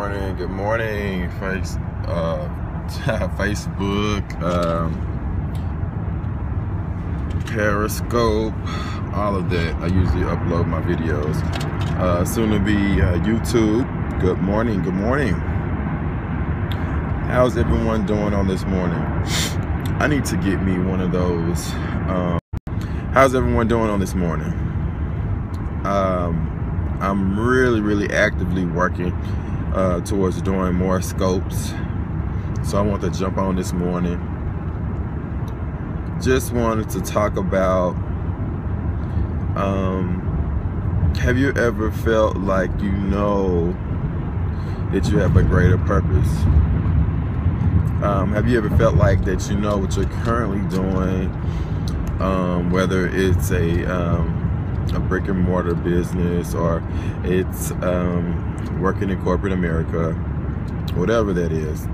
Good morning, Facebook, Periscope, all of that. I usually upload my videos. Soon to be YouTube. Good morning. How's everyone doing on this morning? I need to get me one of those. How's everyone doing on this morning? I'm really actively working towards doing more scopes, so I want to jump on this morning. Just wanted to talk about, have you ever felt like you know that you have a greater purpose? Have you ever felt like that you know what you're currently doing, whether it's a brick and mortar business or it's working in corporate America, whatever that is,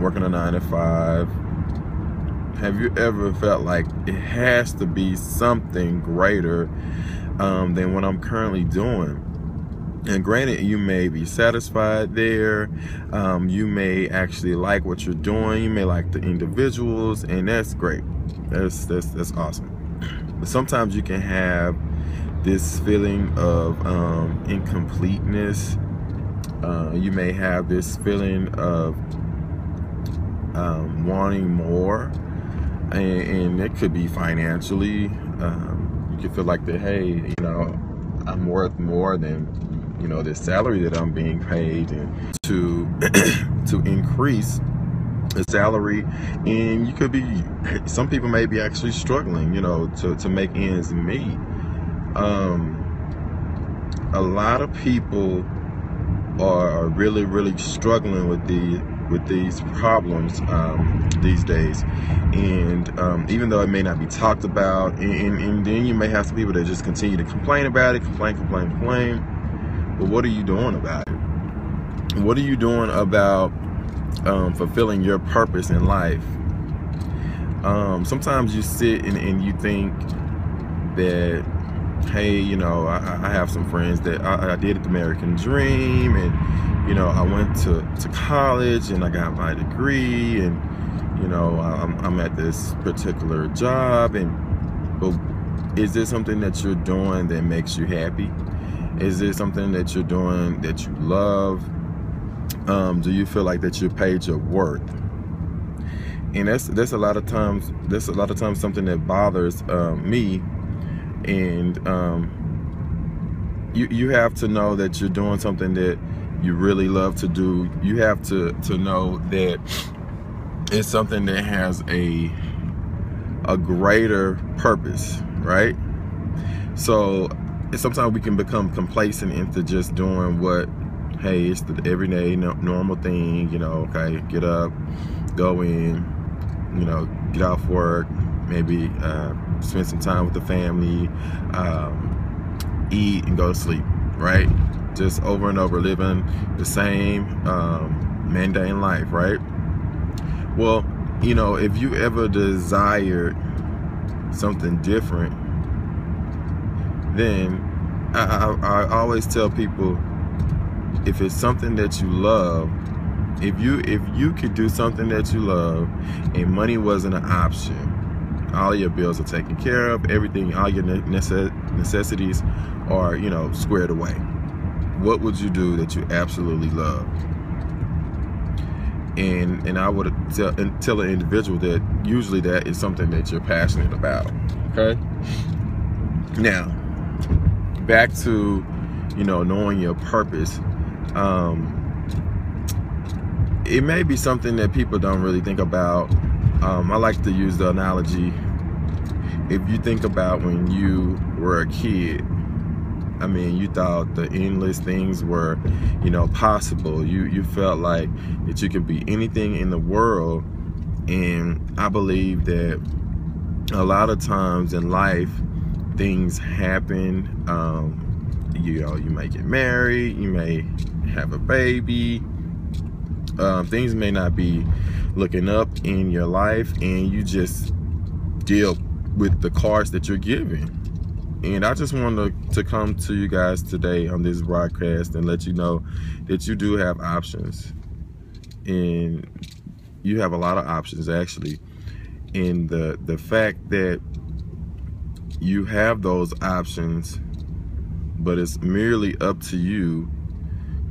working a 9 to 5. Have you ever felt like it has to be something greater than what I'm currently doing? And granted, you may be satisfied there, you may actually like what you're doing, you may like the individuals, and that's great. That's awesome. But sometimes you can have this feeling of incompleteness. You may have this feeling of wanting more, and it could be financially. You could feel like that, hey, you know, I'm worth more than, you know, this salary that I'm being paid, and to increase the salary. And you could be, some people may be actually struggling, you know, to make ends meet. A lot of people are really struggling with these problems these days, and even though it may not be talked about, and then you may have some people that just continue to complain about it, complain. But what are you doing about it? What are you doing about fulfilling your purpose in life? Sometimes you sit and you think that, hey, you know, I have some friends that I did the American dream, and, you know, I went to college and I got my degree, and, you know, I'm at this particular job, but is there something that you're doing that makes you happy? Is there something that you're doing that you love? Do you feel like that you're paid your worth? And that's a lot of times something that bothers me. And you have to know that you're doing something that you really love to do. You have to know that it's something that has a greater purpose, right? So sometimes we can become complacent into just doing what, hey, it's the everyday normal thing, you know, okay, get up, go in, you know, get off work, maybe spend some time with the family, eat and go to sleep, right? Just over and over, living the same mundane life, right? Well, you know, if you ever desired something different, then I always tell people, if it's something that you love, if you could do something that you love and money wasn't an option, all your bills are taken care of, everything, all your necessities are, you know, squared away, what would you do that you absolutely love? And I would tell an individual that usually that is something that you're passionate about. Okay, now back to, you know, knowing your purpose. It may be something that people don't really think about. I like to use the analogy, if you think about when you were a kid, I mean, you thought the endless things were, you know, possible. You felt like that you could be anything in the world. And I believe that a lot of times in life, things happen. You know, you may get married, you may have a baby, things may not be looking up in your life, and you just deal with the cards that you're given. And I just wanted to come to you guys today on this broadcast and let you know that you do have options. And you have a lot of options, actually. And the fact that you have those options, but it's merely up to you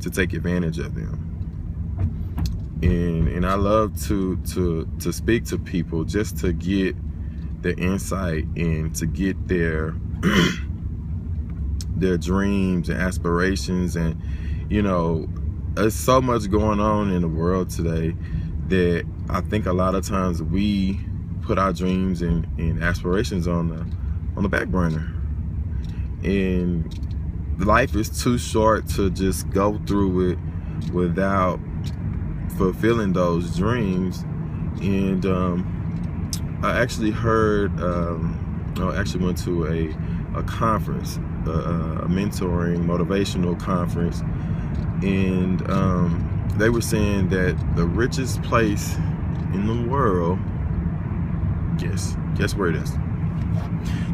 to take advantage of them. And I love to speak to people just to get the insight and to get their their dreams and aspirations. And you know, there's so much going on in the world today that I think a lot of times we put our dreams and aspirations on the back burner. And life is too short to just go through it without fulfilling those dreams. And I actually heard, I actually went to a conference, a mentoring, motivational conference, and they were saying that the richest place in the world, guess where it is?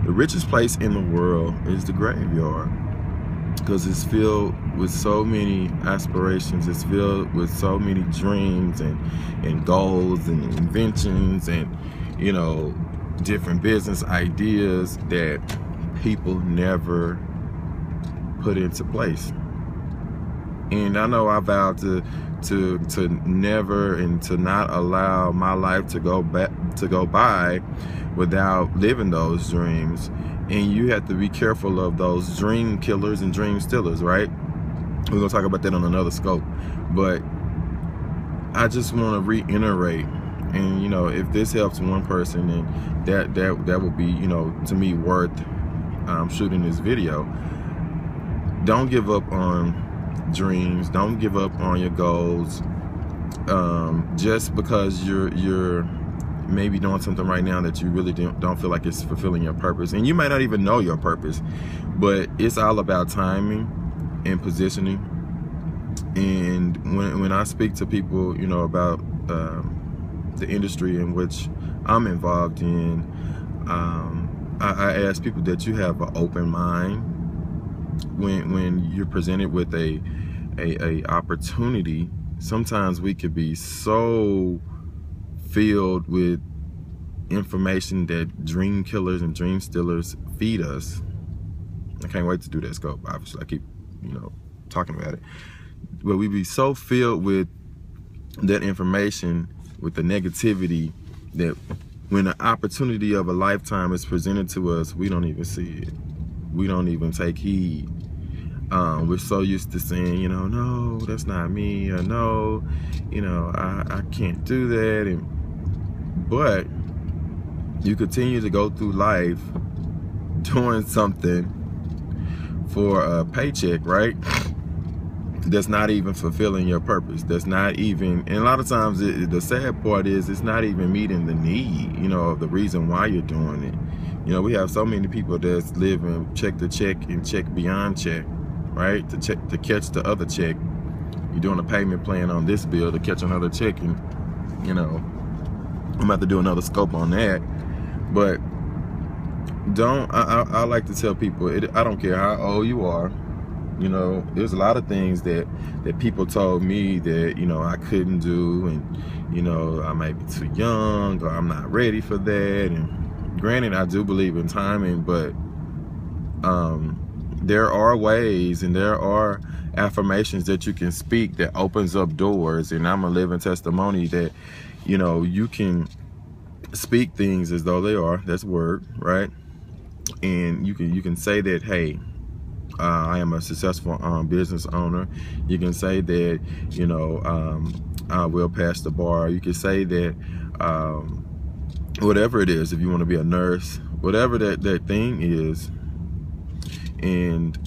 The richest place in the world is the graveyard, because it's filled with so many aspirations. It's filled with so many dreams and goals and inventions and, you know, different business ideas that people never put into place. And I know I vowed to never and to not allow my life to go by without living those dreams. And you have to be careful of those dream killers and dream stealers, right? We're gonna talk about that on another scope. But I just want to reiterate, and you know, if this helps one person, then that will be, you know, to me worth shooting this video. Don't give up on dreams. Don't give up on your goals. Just because you're maybe doing something right now that you really don't feel like it's fulfilling your purpose, and you might not even know your purpose, but it's all about timing and positioning. And when I speak to people, you know, about the industry in which I'm involved in, I ask people that you have an open mind when you're presented with a opportunity. Sometimes we could be so filled with information that dream killers and dream stealers feed us. I can't wait to do that scope. Obviously, I keep, you know, talking about it. But we be so filled with that information, with the negativity, that when the opportunity of a lifetime is presented to us, we don't even see it. We don't even take heed. We're so used to saying, you know, no, that's not me, or no, you know, I can't do that. But you continue to go through life doing something for a paycheck, right? That's not even fulfilling your purpose. That's not even, and a lot of times the sad part is it's not even meeting the need, you know, of the reason why you're doing it. You know, we have so many people that's living check to check and check beyond check, right? To catch the other check. You're doing a payment plan on this bill to catch another check, and you know, I'm about to do another scope on that. But don't, I like to tell people, I don't care how old you are. You know, there's a lot of things that people told me that, you know, I couldn't do, and you know, I might be too young, or I'm not ready for that. And granted, I do believe in timing, but there are ways and there are affirmations that you can speak that opens up doors. And I'm a living testimony that, you know, you can speak things as though they are. That's word, right? And you can say that, hey, I am a successful business owner. You can say that, you know, I will pass the bar. You can say that whatever it is, if you want to be a nurse, whatever that thing is, and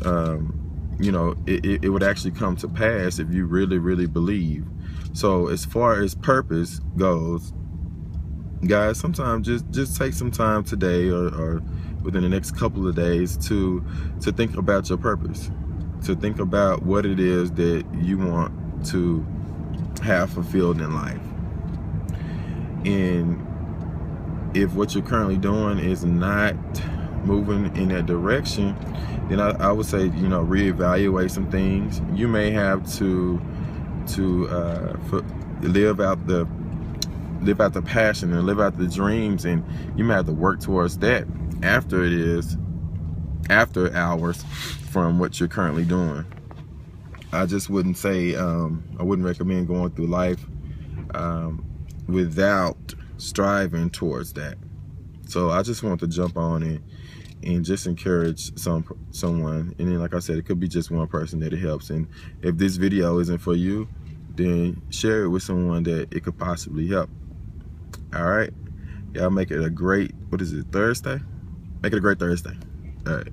you know, it would actually come to pass if you really believe. So as far as purpose goes, guys, sometimes just take some time today or within the next couple of days to think about your purpose, to think about what it is that you want to have fulfilled in life. And if what you're currently doing is not moving in that direction, then I would say, you know, reevaluate some things. You may have to live out the passion and live out the dreams, and you may have to work towards that after hours from what you're currently doing. I just wouldn't say, I wouldn't recommend going through life without striving towards that. So I just want to jump on and just encourage someone. And then, like I said, it could be just one person that it helps. And if this video isn't for you, then share it with someone that it could possibly help. All right, y'all make it a great, what is it, Thursday? Make it a great Thursday. All right.